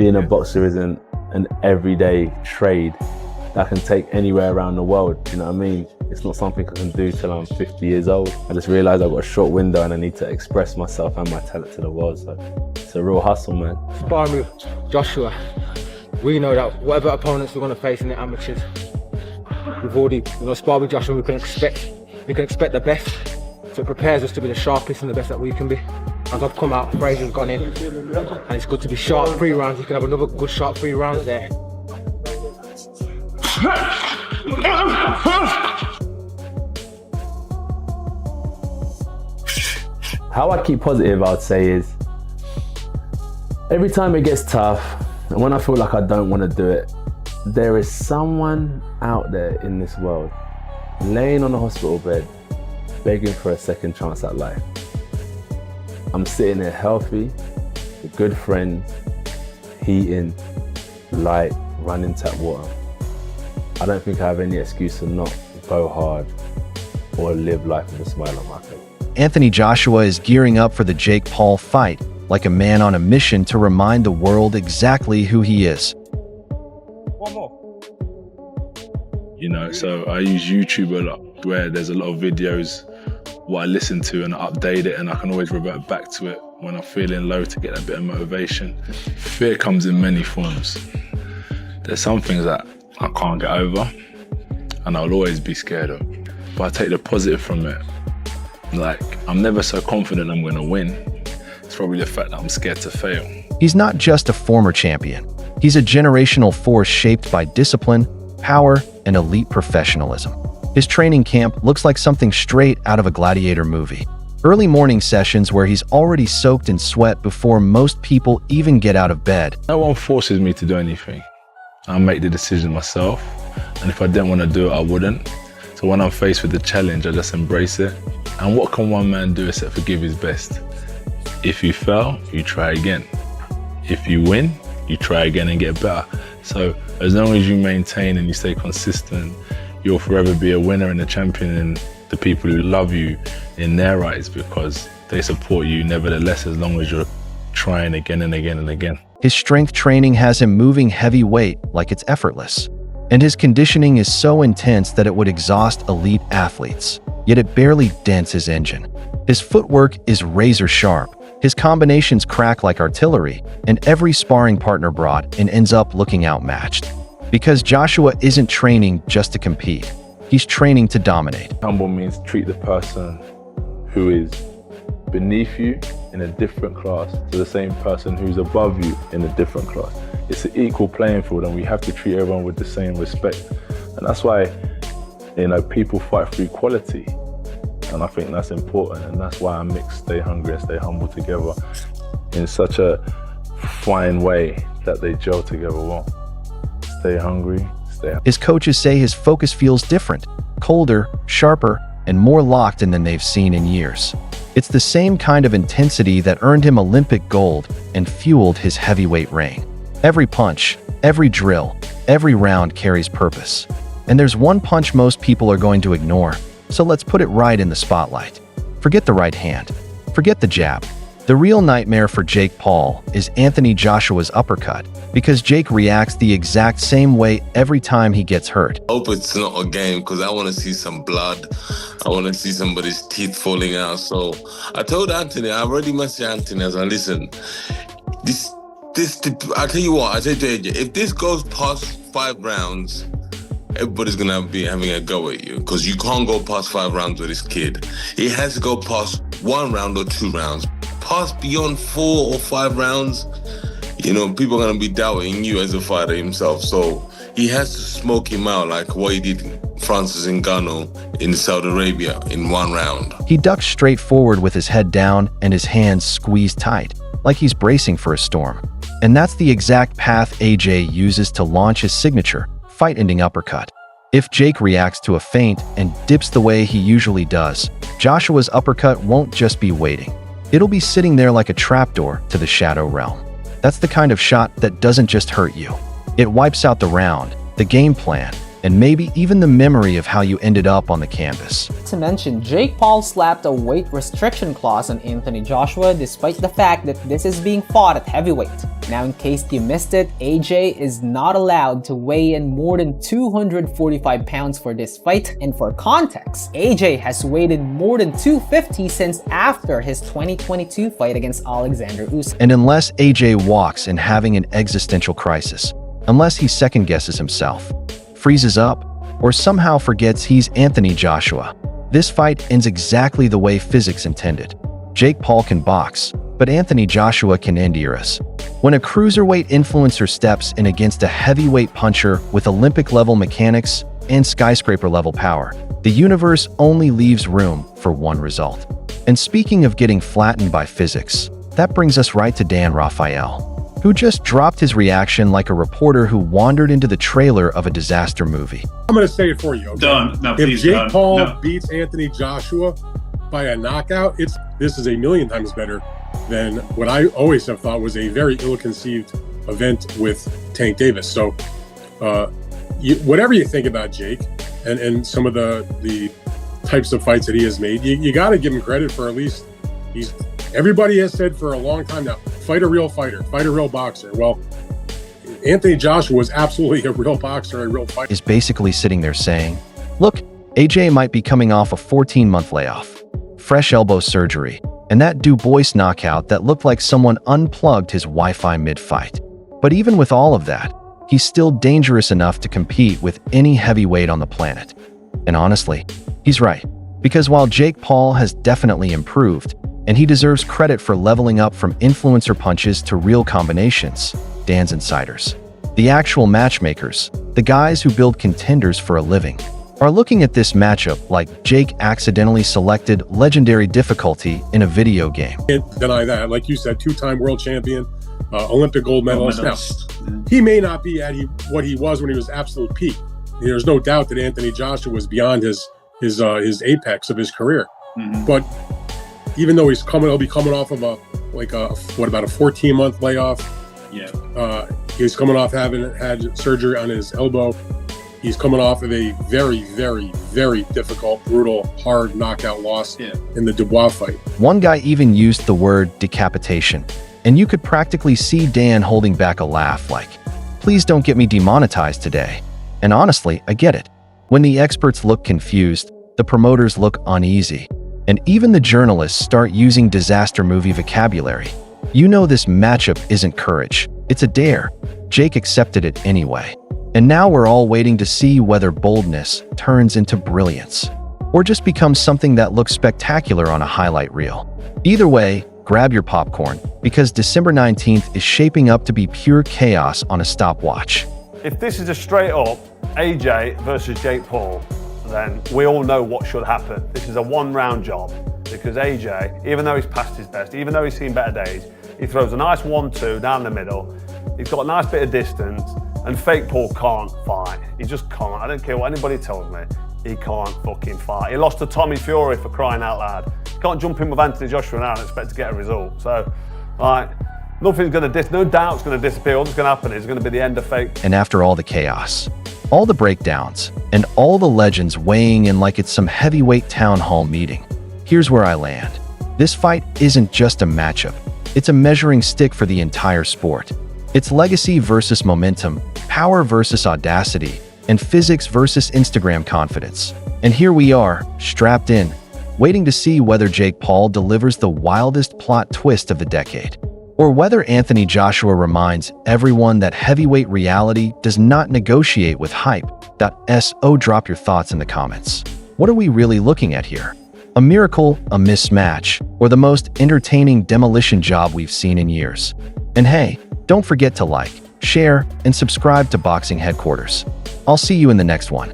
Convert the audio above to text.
Being a boxer isn't an everyday trade that I can take anywhere around the world, you know what I mean? It's not something I can do till I'm 50 years old. I just realised I've got a short window and I need to express myself and my talent to the world, so it's a real hustle, man. Sparring with Joshua, we know that whatever opponents we're going to face in the amateurs, we're going to spar with Joshua, we can expect the best, so it prepares us to be the sharpest and the best that we can be. As I've come out, Fraser's gone in, and it's good to be sharp 3 rounds. You can have another good sharp 3 rounds there. How I keep positive, I would say, is every time it gets tough, and when I feel like I don't want to do it, there is someone out there in this world laying on a hospital bed, begging for a second chance at life. I'm sitting there healthy, a good friend, eating, light, running tap water. I don't think I have any excuse to not go hard or live life with a smile on my face. Anthony Joshua is gearing up for the Jake Paul fight, like a man on a mission to remind the world exactly who he is. One more. You know, so I use YouTube a lot, where there's a lot of videos, what I listen to, and I update it, and I can always revert back to it when I'm feeling low to get a bit of motivation. Fear comes in many forms. There's some things that I can't get over, and I'll always be scared of. But I take the positive from it. Like, I'm never so confident I'm gonna win. It's probably the fact that I'm scared to fail. He's not just a former champion. He's a generational force shaped by discipline, power, and elite professionalism. His training camp looks like something straight out of a gladiator movie. Early morning sessions where he's already soaked in sweat before most people even get out of bed. No one forces me to do anything. I make the decision myself, and if I didn't want to do it, I wouldn't. So when I'm faced with the challenge, I just embrace it. And what can one man do except for give his best? If you fail, you try again. If you win, you try again and get better. So as long as you maintain and you stay consistent, you'll forever be a winner and a champion, and the people who love you in their eyes, because they support you nevertheless, as long as you're trying again and again and again. His strength training has him moving heavy weight like it's effortless. And his conditioning is so intense that it would exhaust elite athletes, yet it barely dents his engine. His footwork is razor sharp, his combinations crack like artillery, and every sparring partner brought in ends up looking outmatched. Because Joshua isn't training just to compete, he's training to dominate. Humble means treat the person who is beneath you in a different class to the same person who's above you in a different class. It's an equal playing field, and we have to treat everyone with the same respect. And that's why, you know, people fight for equality. And I think that's important, and that's why I mix stay hungry and stay humble together in such a fine way that they gel together well. Stay hungry, stay humble. His coaches say his focus feels different, colder, sharper, and more locked in than they've seen in years. It's the same kind of intensity that earned him Olympic gold and fueled his heavyweight reign. Every punch, every drill, every round carries purpose. And there's one punch most people are going to ignore, so let's put it right in the spotlight. Forget the right hand. Forget the jab. The real nightmare for Jake Paul is Anthony Joshua's uppercut, because Jake reacts the exact same way every time he gets hurt. I hope it's not a game, because I want to see some blood. I want to see somebody's teeth falling out. So I told Anthony, I already messaged Anthony, as I listen, I tell you what, I said to AJ, if this goes past 5 rounds, everybody's gonna be having a go at you, because you can't go past 5 rounds with this kid. It has to go past 1 round or 2 rounds. Past beyond 4 or 5 rounds, you know, people are gonna be doubting you as a fighter himself. So he has to smoke him out like what he did Francis Ngannou in Saudi Arabia in 1 round. He ducks straight forward with his head down and his hands squeezed tight, like he's bracing for a storm. And that's the exact path AJ uses to launch his signature, fight-ending uppercut. If Jake reacts to a feint and dips the way he usually does, Joshua's uppercut won't just be waiting. It'll be sitting there like a trapdoor to the shadow realm. That's the kind of shot that doesn't just hurt you. It wipes out the round, the game plan, and maybe even the memory of how you ended up on the canvas. To mention, Jake Paul slapped a weight restriction clause on Anthony Joshua despite the fact that this is being fought at heavyweight. Now, in case you missed it, AJ is not allowed to weigh in more than 245 pounds for this fight, and for context, AJ has weighed in more than 250 since after his 2022 fight against Alexander Usyk. And unless AJ walks in having an existential crisis, unless he second guesses himself, freezes up, or somehow forgets he's Anthony Joshua, this fight ends exactly the way physics intended. Jake Paul can box, but Anthony Joshua can end eras. When a cruiserweight influencer steps in against a heavyweight puncher with Olympic-level mechanics and skyscraper-level power, the universe only leaves room for one result. And speaking of getting flattened by physics, that brings us right to Dan Rafael, who just dropped his reaction like a reporter who wandered into the trailer of a disaster movie. I'm going to say it for you. Okay? Done. No, if please, Jake done. Paul No. beats Anthony Joshua by a knockout, this is a million times better than what I always have thought was a very ill-conceived event with Tank Davis. So whatever you think about Jake and some of the types of fights that he has made, you got to give him credit for at least everybody has said for a long time now, fight a real fighter, fight a real boxer. Well, Anthony Joshua was absolutely a real boxer, a real fighter. Is basically sitting there saying, look, AJ might be coming off a 14-month layoff, fresh elbow surgery, and that Du Bois knockout that looked like someone unplugged his Wi-Fi mid-fight. But even with all of that, he's still dangerous enough to compete with any heavyweight on the planet. And honestly, he's right. Because while Jake Paul has definitely improved, and he deserves credit for leveling up from influencer punches to real combinations, Dan's insiders, the actual matchmakers, the guys who build contenders for a living, are looking at this matchup like Jake accidentally selected legendary difficulty in a video game. Can't deny that. Like you said, two-time world champion, Olympic gold medalist. Now, he may not be at what he was when he was absolute peak. There's no doubt that Anthony Joshua was beyond his apex of his career. Mm-hmm. But even though he'll be coming off of about a 14-month layoff. Yeah. He's coming off having had surgery on his elbow. He's coming off of a very, very, very difficult, brutal, hard knockout loss in the Dubois fight. One guy even used the word decapitation, and you could practically see Dan holding back a laugh like, please don't get me demonetized today. And honestly, I get it. When the experts look confused, the promoters look uneasy, and even the journalists start using disaster movie vocabulary. You know this matchup isn't courage, it's a dare. Jake accepted it anyway. And now we're all waiting to see whether boldness turns into brilliance, or just becomes something that looks spectacular on a highlight reel. Either way, grab your popcorn, because December 19th is shaping up to be pure chaos on a stopwatch. If this is a straight up AJ versus Jake Paul, then we all know what should happen. This is a one-round job, because AJ, even though he's past his best, even though he's seen better days, he throws a nice 1-2 down the middle. He's got a nice bit of distance, and fake Paul can't fight. He just can't. I don't care what anybody tells me. He can't fucking fight. He lost to Tommy Fury, for crying out loud. You can't jump in with Anthony Joshua now and expect to get a result. So, nothing's no doubt's gonna disappear. All that's gonna happen is gonna be the end of fake. And after all the chaos, all the breakdowns, and all the legends weighing in like it's some heavyweight town hall meeting, here's where I land. This fight isn't just a matchup. It's a measuring stick for the entire sport. It's legacy versus momentum, power versus audacity, and physics versus Instagram confidence. And here we are, strapped in, waiting to see whether Jake Paul delivers the wildest plot twist of the decade, or whether Anthony Joshua reminds everyone that heavyweight reality does not negotiate with hype. So drop your thoughts in the comments. What are we really looking at here? A miracle, a mismatch, or the most entertaining demolition job we've seen in years? And hey, don't forget to like, share, and subscribe to Boxing Headquarters. I'll see you in the next one.